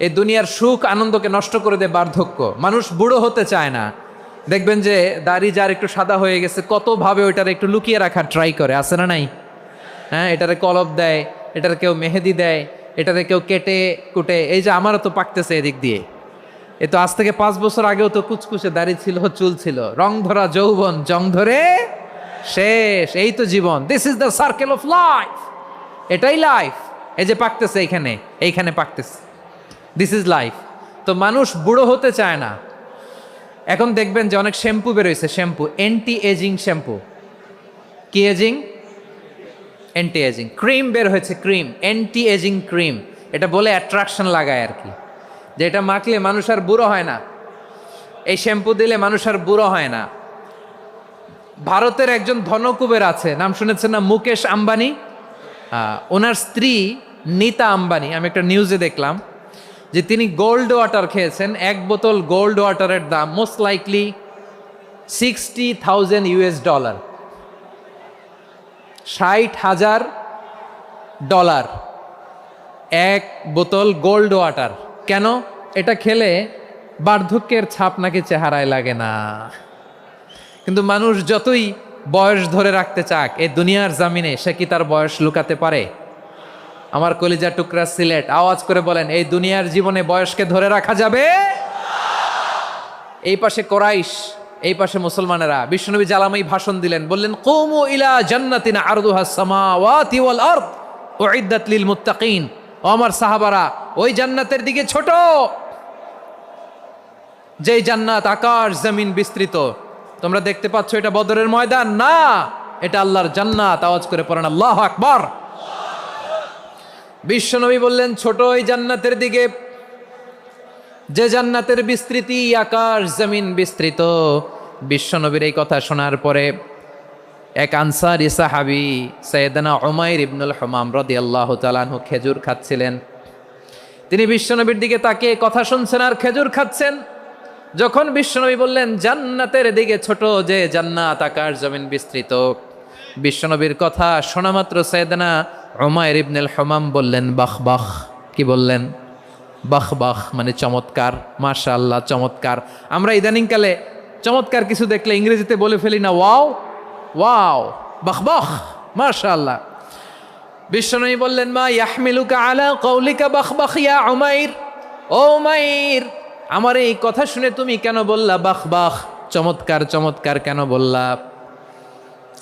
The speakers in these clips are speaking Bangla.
এই দুনিয়ার সুখ আনন্দকে নষ্ট করে দেয় বার্ধক্য। মানুষ বুড়ো হতে চায় না। দেখবেন যে দাড়ি যার একটু সাদা হয়ে গেছে কতভাবে ওইটার একটু লুকিয়ে রাখার ট্রাই করে, আছে না নাই? হ্যাঁ, এটারে কলপ দেয়, এটার কেউ মেহেদি দেয়, এটারে কেউ কেটে কুটে। এই যে আমারও তো পাকতেছে এদিক দিয়ে, এ তো আজ থেকে 5 বছর আগেও তো কুচকুচে দাড়ি ছিল, চুল ছিল, রং ধরা যৌবন জং ধরে শেষ। এই তো জীবন, this is the circle of life. এটাই লাইফ। এই যে পাকতেছে এইখানে পাকতেছে, দিস ইজ লাইফ। তো মানুষ বুড়ো হতে চায় না। এখন দেখবেন যে অনেক শ্যাম্পু বেরোইছে, শ্যাম্পু অ্যান্টি এজিং শ্যাম্পু। কি এজিং? Anti ageing. ক্রিম বের হয়েছে, ক্রিম অ্যান্টি এজিং ক্রিম। এটা বলে অ্যাট্রাকশন লাগায় আর কি, যে এটা মাখলে মানুষ আর বুড়ো হয় না, এই শ্যাম্পু দিলে মানুষ আর বুড়ো হয় না। ভারতের একজন ধনকুবের আছে, নাম শুনেছেন না? মুকেশ আম্বানি। ওনার স্ত্রী নীতা আম্বানি, আমি একটা নিউজে দেখলাম যে তিনি গোল্ড ওয়াটার খেয়েছেন। 1 বোতল গোল্ড ওয়াটারের দাম মোস্ট লাইকলি $60,000, $60,000 1 বোতল গোল্ড ওয়াটার। কেন? এটা খেলে বার্ধক্যের ছাপ নাকি চেহারায় লাগে না। কিন্তু মানুষ যতই বয়স ধরে রাখতে চাক এই দুনিয়ার জামিনে, সে কি তার বয়স লুকাতে পারে? আমার কলিজা টুকরা সিলেট, আওয়াজ করে বলেন, এই দুনিয়ার জীবনে বয়সকে ধরে রাখা যাবে? এই পাশে কোরাইশ, এই পাশে মুসলমানেরা। বিশ্বনবী জালামাই ভাষণ দিলেন, বললেন, কুমু ইলা জান্নাতিন আরদুহাস সামাওয়াতি ওয়াল আরদ উইদ্দাত লিল মুত্তাকিন। ও আমার সাহাবারা, ওই জান্নাতের দিকে ছোট, যেই জান্নাত আকাশ জমিন বিস্তৃত। তোমরা দেখতে পাচ্ছ এটা বদরের ময়দান না, এটা আল্লাহর জান্নাত। আওয়াজ করে পড়েন আল্লাহু আকবার। বিশ্বনবী বললেন, ছোট ওই জান্নাতের দিকে, যে জান্নাতের বিস্তৃতি আকাশ জমিন বিস্তৃত। বিশ্বনবীর এই কথা শোনার পরে এক আনসারী সাহাবী সাইয়েদনা উমাইর ইবনুল হুমাম রাদিয়াল্লাহু তাআলা আনহু খেজুর খাচ্ছিলেন। তিনি বিশ্বনবীর দিকে তাকিয়ে কথা শুনছেন আর খেজুর খাচ্ছেন। যখন বিশ্বনবী বললেন জান্নাতের দিকে ছোট, যে জান্নাত আকাশ জমিন বিস্তৃত, বিশ্বনবীর কথা শোনা মাত্র সাইয়েদনা উমাইর ইবনুল হুমাম বললেন বাহ বাহ। কি বললেন? বাহ বাহ, মানে চমৎকার, মাশাআল্লাহ, চমৎকার। আমরা ইদানিংকালে চমৎকার কিছু দেখলে ইংরেজিতে বলে ফেলি না, ওয়াও ওয়াও, বাহ বাহ, মাশাআল্লাহ। বিশ্বনবী বললেন, মা ইয়াহমিলুকা আলা কওলিকা বাহ বাহ ইয়া উমাইর। ও উমাইর, আমার এই কথা শুনে তুমি কেন বললা বাহ বাহ, চমৎকার চমৎকার কেন বললা?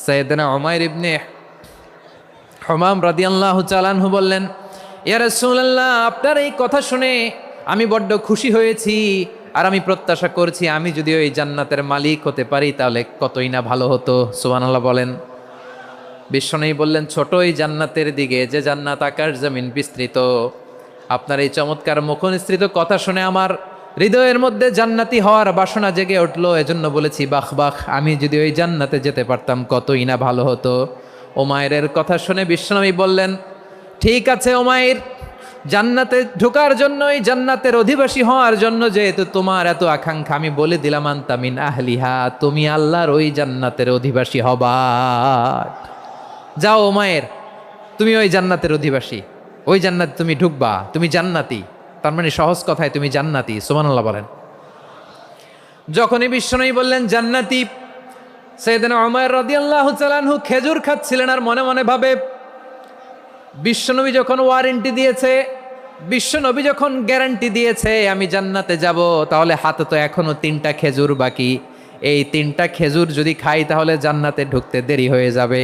সাইয়েদনা উমাইর ইবনে হুমাম রাদিয়াল্লাহু তাআলা আনহু বললেন, ইয়া রাসূলুল্লাহ, আপনার এই কথা শুনে আমি বড্ড খুশি হয়েছি, আর আমি প্রত্যাশা করছি আমি যদি ওই জান্নাতের মালিক হতে পারি তাহলে কতই না ভালো হতো। সুবহানাল্লাহ বলেন। বিশ্বনবী বললেন, ছোট ওই জান্নাতের দিকে, যে জান্নাত আকাশ জমিন বিস্তৃত। আপনার এই চমৎকার মুখনিসৃত কথা শুনে আমার হৃদয়ের মধ্যে জান্নাতি হওয়ার বাসনা জেগে উঠলো, এজন্য বলেছি বাহ বাহ, আমি যদি ওই জান্নাতে যেতে পারতাম কতই না ভালো হতো। উমাইরের কথা শুনে বিশ্বনবী বললেন, ঠিক আছে উমাইর, জান্নাতে ঢোকার জন্য, এই জান্নাতের অধিবাসী হওয়ার জন্য যেহেতু তোমার এত আকাঙ্ক্ষা, আমি বলে দিলাম আনতা মিন আহলিহা, তুমি আল্লাহর ওই জান্নাতের অধিবাসী হবা। যাও উমাইর, তুমি ওই জান্নাতের অধিবাসী, ওই জান্নাতে তুমি ঢুকবা, তুমি জান্নাতি। তার মানে সহজ কথায় তুমি জান্নাতি। সুবহানাল্লাহ বলেন। যখনই বিশ্বনবী বললেন জান্নাতি, সাইয়েদনা উমাইর রাদিয়াল্লাহু তাআলা আনহু খেজুর খাচ্ছিলেন আর মনে মনে ভাবে, বিশ্বনবী যখন ওয়ারেন্টি দিয়েছে, বিশ্বনবী যখন গ্যারান্টি দিয়েছে আমি জান্নাতে যাব, তাহলে হাতে তো এখনো 3টা খেজুর বাকি। এই 3টা খেজুর যদি খাই তাহলে জান্নাতে ঢুকতে দেরি হয়ে যাবে।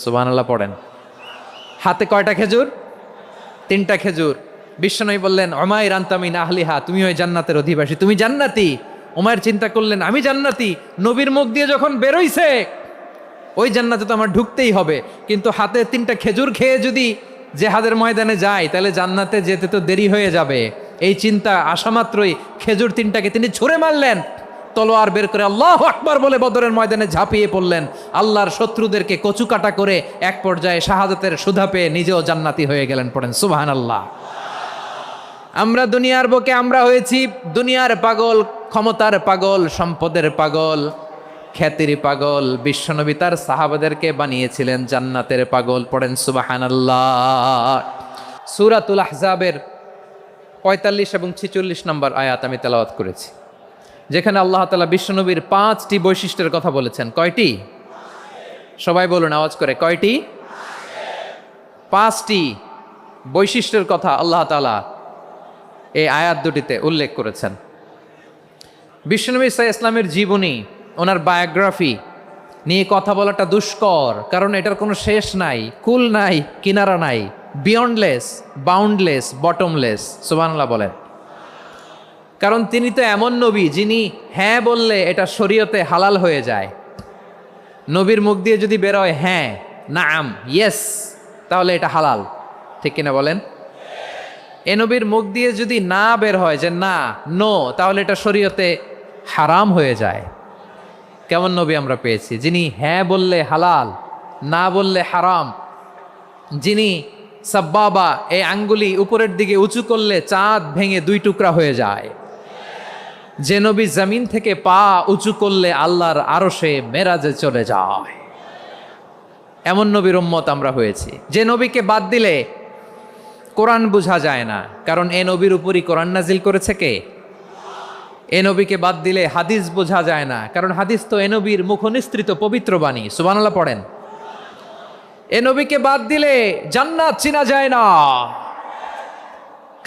সুবহানাল্লাহ পড়েন। হাতে কয়টা খেজুর? 3টা খেজুর। বিশ্বনবী বললেন, উমাইর আনতা মিন আহলিহা, তুমি ওই জান্নাতের অধিবাসী, তুমি জান্নাতি। উমাইর চিন্তা করলেন, আমি জান্নাতি, নবীর মুখ দিয়ে যখন বেরোইছে ওই জান্নাতে তো আমার ঢুকতেই হবে, কিন্তু হাতে 3টা খেজুর খেয়ে যদি জেহাদের ময়দানে যাই তাহলে জান্নাতে যেতে তো দেরি হয়ে যাবে। এই চিন্তা আসা মাত্রই খেজুর 3টাকে তিনি ছুঁড়ে মারলেন, তলোয়ার বের করে আল্লাহু আকবার বলে বদরের ময়দানে ঝাঁপিয়ে পড়লেন। আল্লাহর শত্রুদেরকে কচুকাটা করে এক পর্যায়ে শাহাদাতের সুধা পেয়ে নিজেও জান্নাতি হয়ে গেলেন। পড়েন সুবহানাল্লাহ। আমরা দুনিয়ার বুকে আমরা হয়েছি দুনিয়ার পাগল, ক্ষমতার পাগল, সম্পদের পাগল, খ্যাতির পাগল। বিশ্বনবী তার সাহাবাদেরকে বানিয়েছিলেন জান্নাতের পাগল। পড়েন সুবহানাল্লাহ। সূরাতুল আহজাবের 45 এবং 46 নম্বর আয়াত আমি তেলাওয়াত করেছি, যেখানে আল্লাহ তাআলা বিশ্বনবীর 5টি বৈশিষ্ট্যের কথা বলেছেন। কয়টি? সবাই বলুন আওয়াজ করে, কয়টি? 5টি বৈশিষ্ট্যের কথা আল্লাহ তাআলা এই আয়াত দুটিতে উল্লেখ করেছেন। বিশ্বনবী সাল্লাল্লাহু আলাইহি ইসলামের জীবনী, ওনার বায়োগ্রাফি নিয়ে কথা বলাটা দুষ্কর, কারণ এটার কোনো শেষ নাই, কুল নাই, কিনারা নাই, বিয়ন্ডলেস, বাউন্ডলেস, বটমলেস। সুবহানাল্লাহ বলেন। কারণ তিনি তো এমন নবী যিনি হ্যাঁ বললে এটা শরীয়তে হালাল হয়ে যায়। নবীর মুখ দিয়ে যদি বেরোয় হ্যাঁ, নাম, ইয়েস, তাহলে এটা হালাল। ঠিক কিনা বলেন? এ নবীর মুখ দিয়ে যদি না বের হয় যে না, নো, তাহলে এটা শরীয়তে হারাম হয়ে যায়। কেমন নবী আমরা পেয়েছি, যিনি হ্যাঁ বললে হালাল, না বললে হারাম, যিনি সাব্বাবা, এই আঙ্গুলি উপরের দিকে উঁচু করলে চাঁদ ভেঙে 2 টুকরা হয়ে যায়, যে নবী জমিন থেকে পা উঁচু করলে আল্লাহর আরশে মেরাজে চলে যায়, এমন নবীর উম্মত আমরা হয়েছি। যে নবীকে বাদ দিলে কোরআন বোঝা যায় না, কারণ এ নবীর উপরই কোরআন নাজিল করেছে কে? এ নবীকে বাদ দিলে হাদিস বোঝা যায় না, কারণ হাদিস তো এ নবীর মুখনিসৃত পবিত্র বাণী। সুবহানাল্লাহ পড়েন। এ নবীকে বাদ দিলে জান্নাত চিনা যায় না,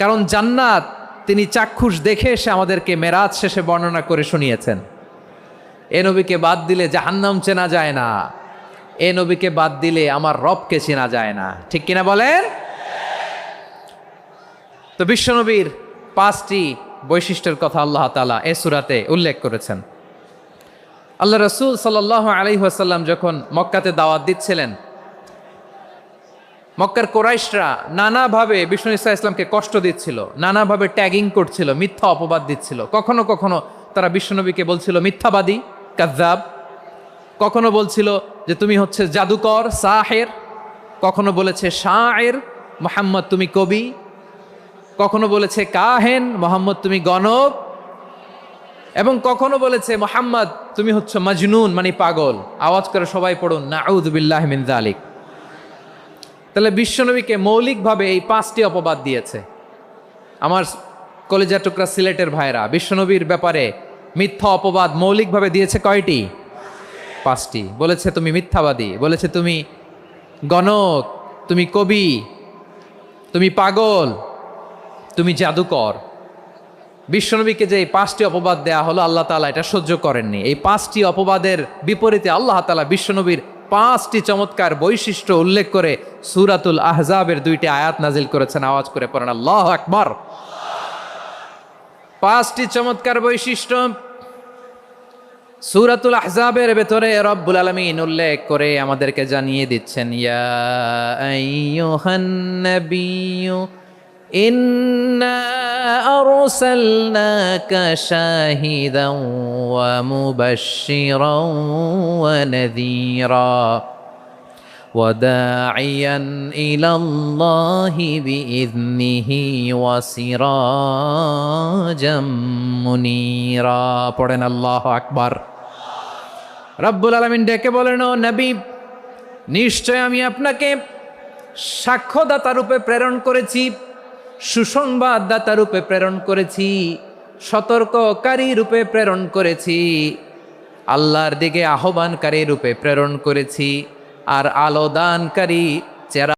কারণ জান্নাত তিনি চাক্ষুষ দেখে এসে আমাদেরকে মেরাজ শেষে বর্ণনা করে শুনিয়েছেন। এ নবীকে বাদ দিলে জাহান্নাম চেনা যায় না, এ নবীকে বাদ দিলে আমার রবকে চেনা যায় না। ঠিক কিনা বলেন? তো বিশ্বনবীর 5টি বৈশিষ্ট্যের কথা আল্লাহ তাআলা এই সূরাতে উল্লেখ করেছেন। আল্লাহ রাসূল সাল্লাল্লাহু আলাইহি ওয়াসাল্লাম যখন মক্কাতে দাওয়াত দিচ্ছিলেন, মক্কার কুরাইশরা নানাভাবে বিষ্ণু ঈসা ইসলামকে কষ্ট দিচ্ছিল, নানাভাবে ট্যাগিং করছিল, মিথ্যা অপবাদ দিচ্ছিল। কখনো কখনো তারা বিশ্বনবীকে বলছিল মিথ্যাবাদী, কাযযাব। কখনো বলছিল যে তুমি হচ্ছে জাদুকর, সাহের। কখনো বলেছে শায়ের, মুহাম্মদ তুমি কবি। কখনো বলেছে কাহেন, মোহাম্মদ তুমি গণক। এবং কখনো বলেছে মুহাম্মদ তুমি হচ্ছে মাজনুন, মানে পাগল। আওয়াজ করে সবাই পড়ুন, নাউযু বিল্লাহি মিন যালিক। তাহলে বিশ্বনবীকে মৌলিকভাবে এই 5টি অপবাদ দিয়েছে। আমার কলেজা টুকরা সিলেটের ভাইরা, বিশ্বনবীর ব্যাপারে মিথ্যা অপবাদ মৌলিকভাবে দিয়েছে কয়টি? 5টি। বলেছে তুমি মিথ্যাবাদী, বলেছে তুমি গণক, তুমি কবি, তুমি পাগল, তুমি জাদুকর। বিশ্বনবীকে যে এই 5টি অপবাদ দেয়া হলো, আল্লাহ তাআলা এটা সহ্য করেননি। এই 5টি অপবাদের বিপরীতে আল্লাহ তাআলা বিশ্বনবীর 5টি চমৎকার বৈশিষ্ট্য উল্লেখ করে সূরাতুল আহজাবের 2টি আয়াত নাজিল করেছেন। আওয়াজ করে পড়েন আল্লাহু আকবার। 5টি চমৎকার বৈশিষ্ট্য সূরাতুল আহজাবের ভেতরে রব্বুল আলামিন উল্লেখ করে আমাদেরকে জানিয়ে দিচ্ছেন, ইয়া আইয়ুহান নাবিয়্যু ইন্না আরসালনাকা শাহিদান ওয়া মুবাশশিরান ওয়া নাযীরা ওয়া দাঈয়ান ইলাল্লাহি বিইذনিহি ওয়া সিরাজাম মুনীরা। পড়েন আল্লাহু আকবার। রব্বুল আলামিন ডেকে বলেন, ও নবী, নিশ্চয় আমি আপনাকে সাক্ষ্যদাতা রূপে প্রেরণ করেছি, সুসংবাদদাতা রূপে প্রেরণ করেছি, সতর্ককারী রূপে প্রেরণ করেছি, আল্লাহর দিকে আহ্বানকারী রূপে প্রেরণ করেছি, আর আলো দানকারী চেরা